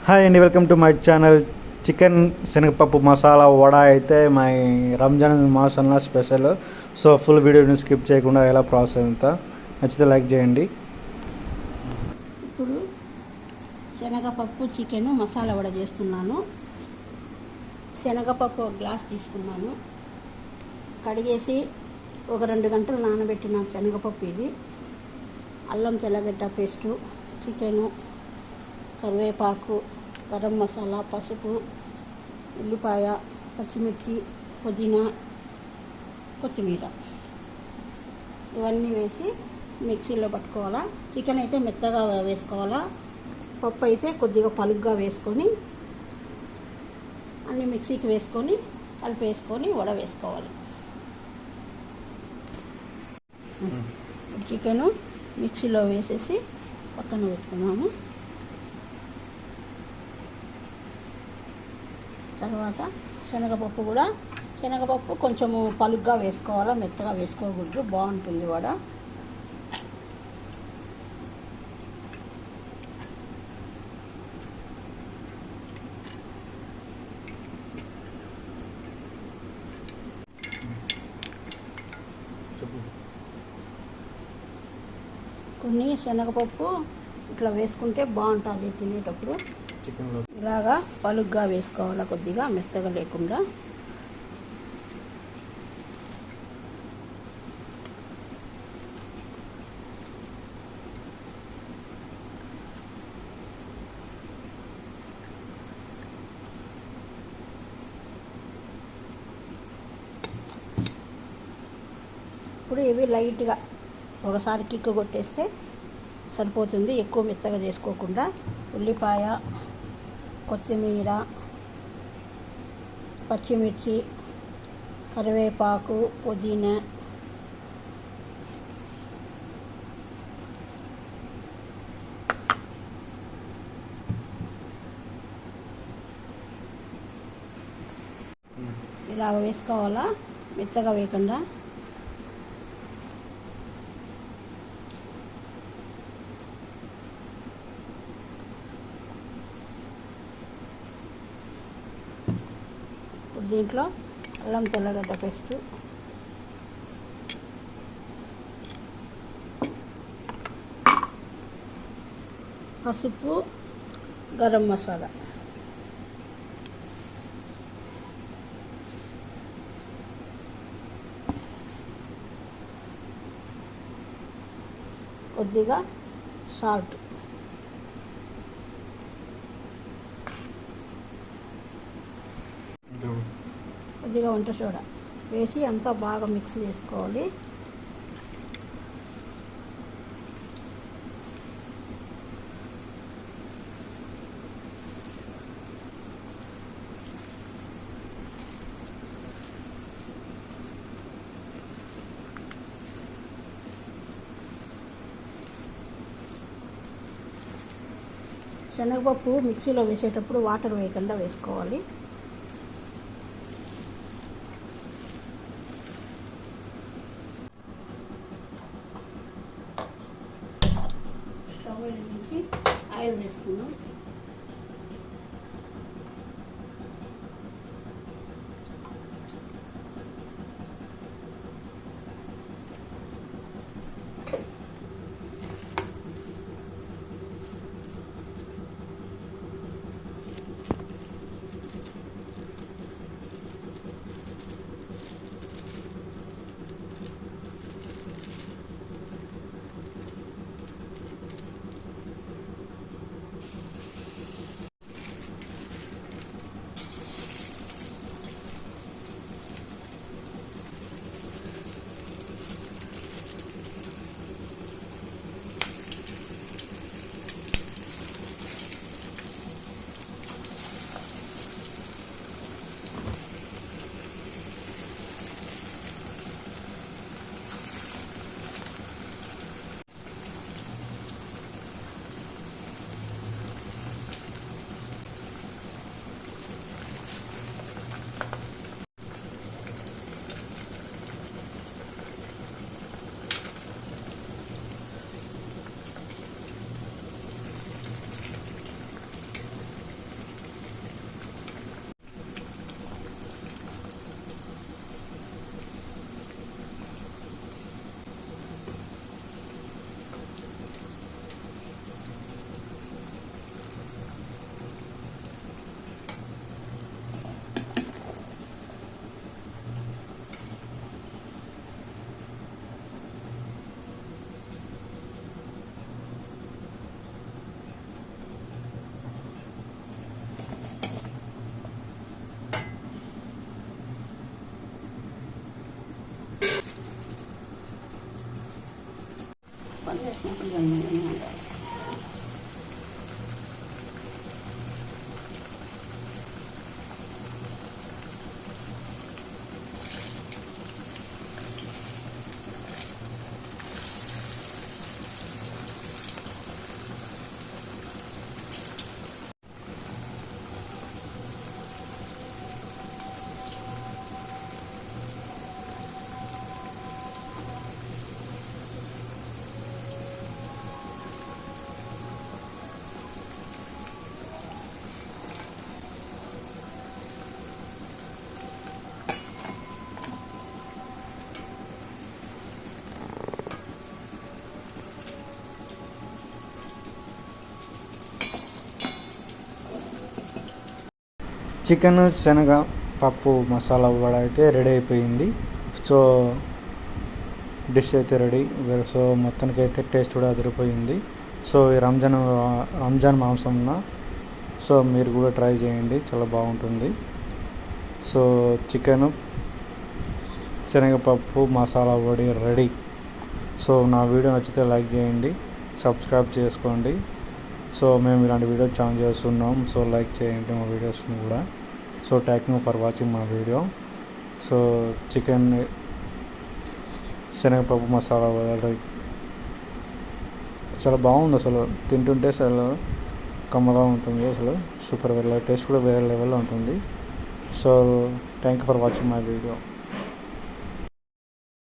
Hi అండి, welcome to my channel. Chicken శనగపప్పు మసాలా వడ అయితే మై రంజాన్ మాసంలో స్పెషల్. సో ఫుల్ వీడియోని స్కిప్ చేయకుండా ఎలా ప్రాసెస్ అంతా నచ్చితే లైక్ చేయండి. ఇప్పుడు శనగపప్పు చికెన్ మసాలా వడ చేస్తున్నాను. శనగపప్పు ఒక గ్లాస్ తీసుకున్నాను. కడిగేసి ఒక 2 గంటలు నానబెట్టిన శనగపప్పు ఇది. అల్లం తెల్లగడ్డ పేస్టు, చికెను, కరివేపాకు, గరం మసాలా, పసుపు, ఉల్లిపాయ, పచ్చిమిర్చి, పుదీనా, కొత్తిమీర ఇవన్నీ వేసి మిక్సీలో పట్టుకోవాలా. చికెన్ అయితే మెత్తగా వేసుకోవాలా, పప్పు అయితే కొద్దిగా పలుగ్గా వేసుకొని అన్నీ మిక్సీకి వేసుకొని కలిపేసుకొని వడ వేసుకోవాలి. చికెను మిక్సీలో వేసేసి పక్కన పెట్టుకున్నాము. తర్వాత శనగపప్పు కొంచెము పలుగ్గా వేసుకోవాలా, మెత్తగా వేసుకోకూడదు, బాగుంటుంది వడ. కొన్ని శనగపప్పు ఇట్లా వేసుకుంటే బాగుంటుంది తినేటప్పుడు. ఇలాగా పలుగ్గా వేసుకోవాలా, కొద్దిగా మెత్తగా లేకుండా. ఇప్పుడు ఇవి లైట్గా ఒకసారి కిక్కు కొట్టేస్తే సరిపోతుంది, ఎక్కువ మెత్తగా చేసుకోకుండా. ఉల్లిపాయ, కొత్తిమీర, పచ్చిమిర్చి, కరివేపాకు, పుదీనా, ఇలా వేసుకోవాలా, మెత్తగా వేయకుండా. దీంట్లో అల్లం తెల్లగడ్డ పేస్టు, పసుపు, గరం మసాలా, కొద్దిగా సాల్ట్, కొద్దిగా వంట సోడా వేసి అంతా బాగా మిక్స్ చేసుకోవాలి. శనగపప్పు మిక్సీలో వేసేటప్పుడు వాటర్ వేయకుండా వేసుకోవాలి. నుంచి ఆయిల్ వేసుకుందాం. మసలు ఉండాలి. చికెన్ శనగ పప్పు మసాలా వడ అయితే రెడీ అయిపోయింది. సో డిష్ అయితే రెడీ. సో మొత్తానికి అయితే టేస్ట్ కూడా అదిరిపోయింది. సో ఈ రంజాన్ మాంసంన సో మీరు కూడా ట్రై చేయండి, చాలా బాగుంటుంది. సో చికెను శనగపప్పు మసాలా వడి రెడీ. సో నా వీడియో నచ్చితే లైక్ చేయండి, సబ్స్క్రైబ్ చేసుకోండి. సో మేము ఇలాంటి వీడియో ఛానల్ చేస్తున్నాం. సో లైక్ చేయండి మా వీడియోస్ని కూడా. So thank you for watching మా వీడియో. సో చికెన్ శనగపప్పు మసాలా వడ చాలా బాగుంది. అసలు తింటుంటే అసలు కమ్మగా ఉంటుంది. అసలు సూపర్ టేస్ట్ కూడా వేరే లెవెల్లో ఉంటుంది. So thank you for watching my video.